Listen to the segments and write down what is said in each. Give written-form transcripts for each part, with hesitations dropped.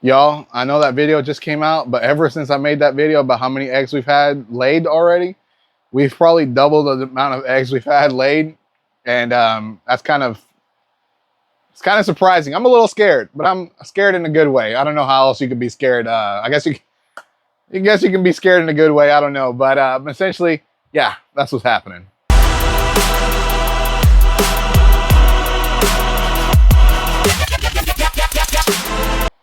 Y'all, I know that video just came out, but ever since I made that video about how many eggs we've had laid already, we've probably doubled the amount of eggs we've had laid. And it's kind of surprising. I'm a little scared, but I'm scared in a good way. I don't know how else you could be scared. I guess you can be scared in a good way. I don't know. But essentially, yeah, that's what's happening.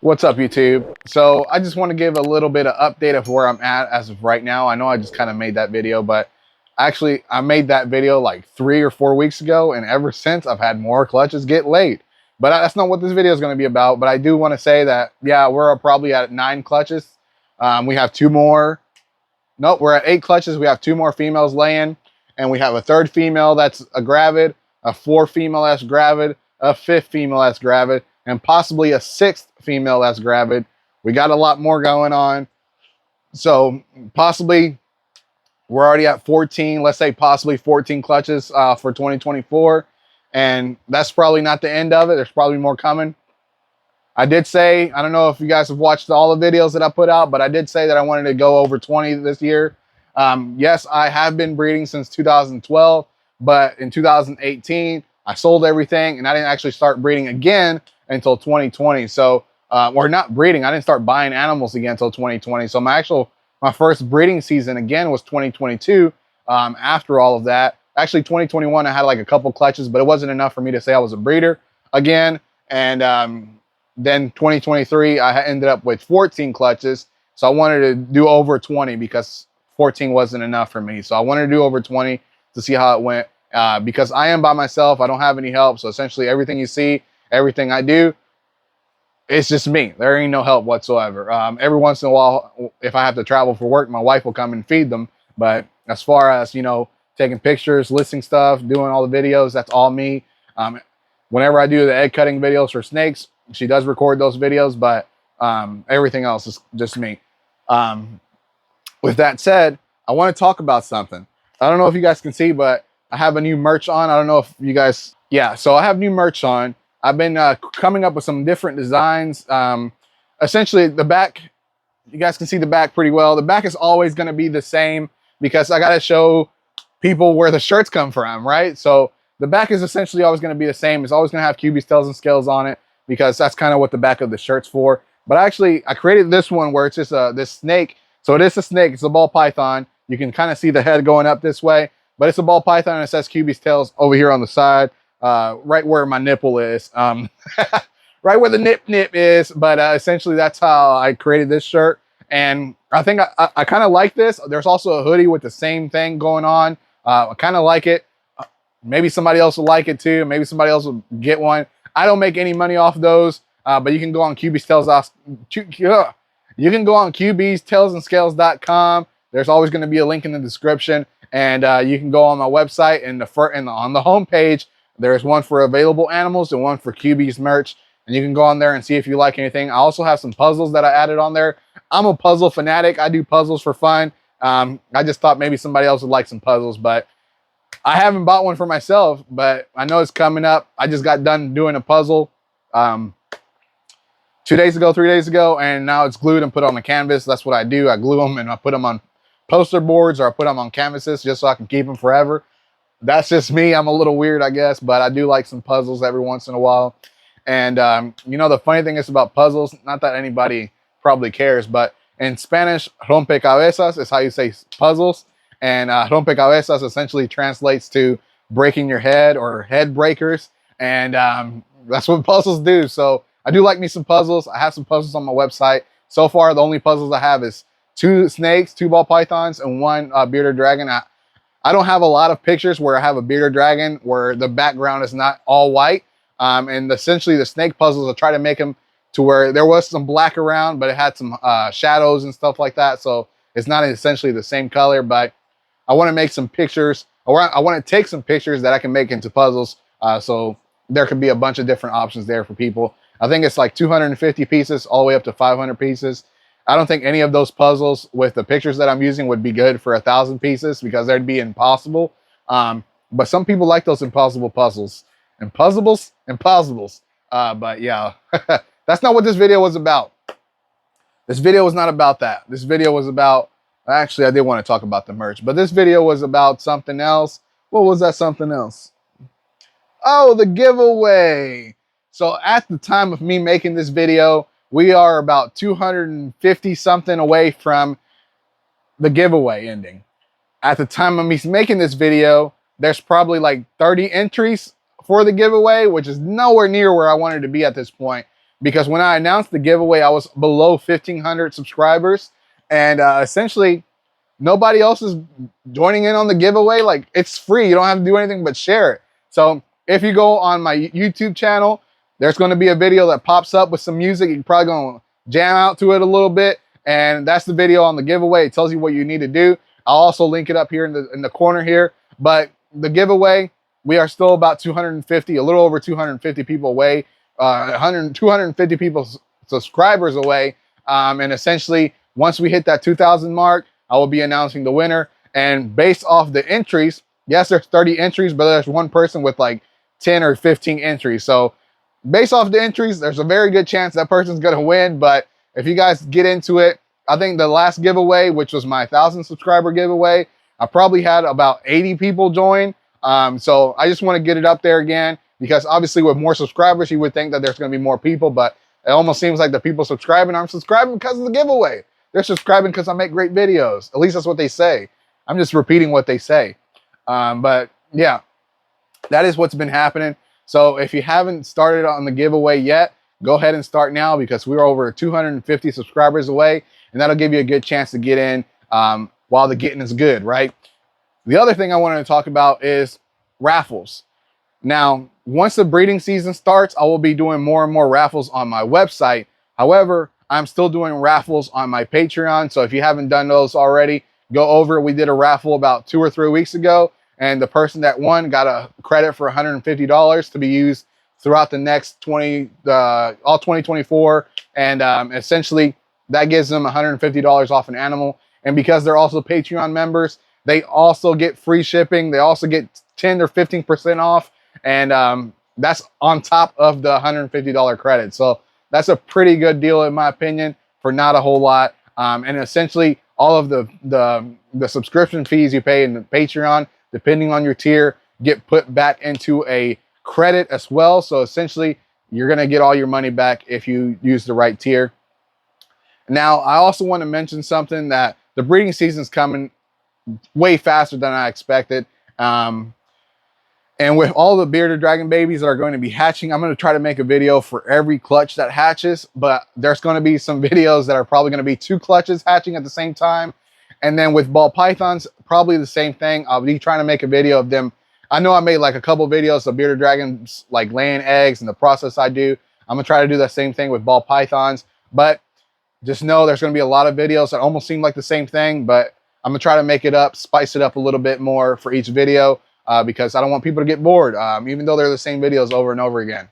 What's up, YouTube? So I just want to give a little bit of update of where I'm at as of right now. I know I just kind of made that video, but actually I made that video like 3 or 4 weeks ago, and ever since I've had more clutches get laid. But that's not what this video is going to be about. But I do want to say that, yeah, we're probably at 9 clutches. We have 2 more. Nope, we're at 8 clutches. We have 2 more females laying, and we have a 3rd female that's a gravid, a 4th female that's gravid, a 5th female that's gravid, and possibly a 6th female that's gravid. We got a lot more going on. So possibly we're already at 14, let's say possibly 14 clutches for 2024. And that's probably not the end of it. There's probably more coming. I did say, I don't know if you guys have watched all the videos that I put out, but I did say that I wanted to go over 20 this year. Yes, I have been breeding since 2012, but in 2018, I sold everything and I didn't actually start breeding again until 2020. So, or not breeding, I didn't start buying animals again until 2020. So my first breeding season again was 2022. After all of that, actually 2021, I had like a couple clutches, but it wasn't enough for me to say I was a breeder again. And then 2023, I ended up with 14 clutches. So I wanted to do over 20 because 14 wasn't enough for me. So I wanted to do over 20 to see how it went. Because I am by myself, I don't have any help. So essentially everything you see, everything I do, it's just me. There ain't no help whatsoever. Every once in a while, if I have to travel for work, my wife will come and feed them. But as far as, you know, taking pictures, listing stuff, doing all the videos, that's all me. Whenever I do the egg cutting videos for snakes, she does record those videos, but everything else is just me. With that said, I want to talk about something. I don't know if you guys can see, but I have a new merch on. I don't know if you guys, yeah, so I have new merch on. I've been coming up with some different designs. Essentially, the back, you guys can see the back pretty well. The back is always going to be the same because I got to show people where the shirts come from, right? So the back is essentially always going to be the same. It's always going to have QB's tails and scales on it because that's kind of what the back of the shirt's for. But actually, I created this one where it's just this snake. So it is a snake. It's a ball python. You can kind of see the head going up this way, but it's a ball python and it says QB's tails over here on the side. Right where my nipple is, right where the nip is. But essentially that's how I created this shirt. And I think I kind of like this. There's also a hoodie with the same thing going on. I kind of like it. Maybe somebody else will like it too. Maybe somebody else will get one. I don't make any money off those, but you can go on QB's Tails. You can go on QB'stailsandscales.com. There's always going to be a link in the description. And you can go on my website and on the homepage, there's one for available animals and one for QB's merch. And you can go on there and see if you like anything. I also have some puzzles that I added on there. I'm a puzzle fanatic. I do puzzles for fun. I just thought maybe somebody else would like some puzzles, but I haven't bought one for myself, but I know it's coming up. I just got done doing a puzzle 2 days ago, 3 days ago, and now it's glued and put on the canvas. That's what I do. I glue them and I put them on poster boards or I put them on canvases just so I can keep them forever. That's just me. I'm a little weird, I guess, but I do like some puzzles every once in a while. And, you know, the funny thing is about puzzles, not that anybody probably cares, but in Spanish, rompecabezas is how you say puzzles. And rompecabezas essentially translates to breaking your head or head breakers. And that's what puzzles do. So I do like me some puzzles. I have some puzzles on my website. So far, the only puzzles I have is 2 snakes, 2 ball pythons, and 1 bearded dragon. I don't have a lot of pictures where I have a bearded dragon where the background is not all white. And essentially the snake puzzles, I try to make them to where there was some black around, but it had some shadows and stuff like that. So it's not essentially the same color, but I want to make some pictures, or I want to take some pictures that I can make into puzzles. So there could be a bunch of different options there for people. I think it's like 250 pieces all the way up to 500 pieces. I don't think any of those puzzles with the pictures that I'm using would be good for 1,000 pieces because they'd be impossible. But some people like those impossible puzzles. Impossibles. But yeah, that's not what this video was about. This video was not about that. This video was about, actually, I did want to talk about the merch, but this video was about something else. What was that something else? Oh, the giveaway. So at the time of me making this video, we are about 250 something away from the giveaway ending. At the time of me making this video, there's probably like 30 entries for the giveaway, which is nowhere near where I wanted to be at this point. Because when I announced the giveaway, I was below 1,500 subscribers. And essentially, nobody else is joining in on the giveaway. Like, it's free. You don't have to do anything but share it. So if you go on my YouTube channel, there's going to be a video that pops up with some music. You're probably going to jam out to it a little bit. And that's the video on the giveaway. It tells you what you need to do. I'll also link it up here in the corner here. But the giveaway, we are still about 250, a little over 250 people away, 250 people subscribers away. And essentially, once we hit that 2,000 mark, I will be announcing the winner. And based off the entries, yes, there's 30 entries, but there's one person with like 10 or 15 entries. So based off the entries, there's a very good chance that person's going to win. But if you guys get into it, I think the last giveaway, which was my 1,000 subscriber giveaway, I probably had about 80 people join. So I just want to get it up there again, because obviously with more subscribers, you would think that there's going to be more people, but it almost seems like the people subscribing aren't subscribing because of the giveaway. They're subscribing because I make great videos. At least that's what they say. I'm just repeating what they say. But yeah, that is what's been happening. So if you haven't started on the giveaway yet, go ahead and start now, because we're over 250 subscribers away, and that'll give you a good chance to get in while the getting is good, right? The other thing I wanted to talk about is raffles. Now, once the breeding season starts, I will be doing more and more raffles on my website. However, I'm still doing raffles on my Patreon. So if you haven't done those already, go over. We did a raffle about 2 or 3 weeks ago, and the person that won got a credit for $150 to be used throughout the next all 2024. And essentially, that gives them $150 off an animal. And because they're also Patreon members, they also get free shipping. They also get 10 or 15% off. And that's on top of the $150 credit. So that's a pretty good deal, in my opinion, for not a whole lot. And essentially, all of the subscription fees you pay in the Patreon, depending on your tier, get put back into a credit as well. So essentially, you're going to get all your money back if you use the right tier. Now, I also want to mention something, that the breeding season is coming way faster than I expected. And with all the bearded dragon babies that are going to be hatching, I'm going to try to make a video for every clutch that hatches, but there's going to be some videos that are probably going to be 2 clutches hatching at the same time. And then with ball pythons, probably the same thing. I'll be trying to make a video of them. I know I made like a couple videos of bearded dragons like laying eggs and the process I do. I'm going to try to do the same thing with ball pythons, but just know there's going to be a lot of videos that almost seem like the same thing, but I'm going to try to make it up, spice it up a little bit more for each video, because I don't want people to get bored, even though they're the same videos over and over again.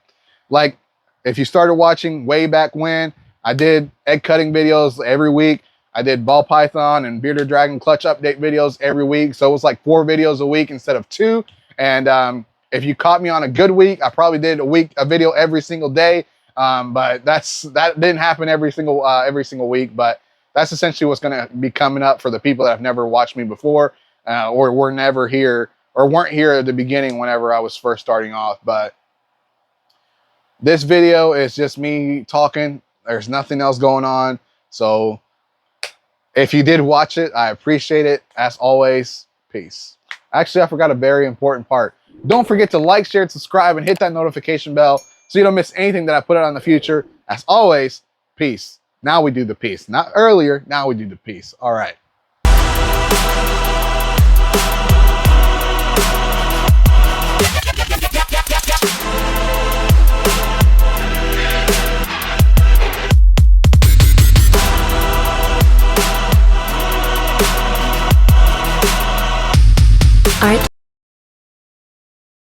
Like, if you started watching way back when, I did egg cutting videos every week. I did ball python and bearded dragon clutch update videos every week. So it was like 4 videos a week instead of 2. And if you caught me on a good week, I probably did a video every single day. But that didn't happen every single week. But that's essentially what's going to be coming up for the people that have never watched me before, or were never here, or weren't here at the beginning whenever I was first starting off. But this video is just me talking. There's nothing else going on. So if you did watch it, I appreciate it. As always, peace. Actually, I forgot a very important part. Don't forget to like, share, and subscribe, and hit that notification bell so you don't miss anything that I put out in the future. As always, peace. Now we do the peace. Not earlier, now we do the peace. All right. Art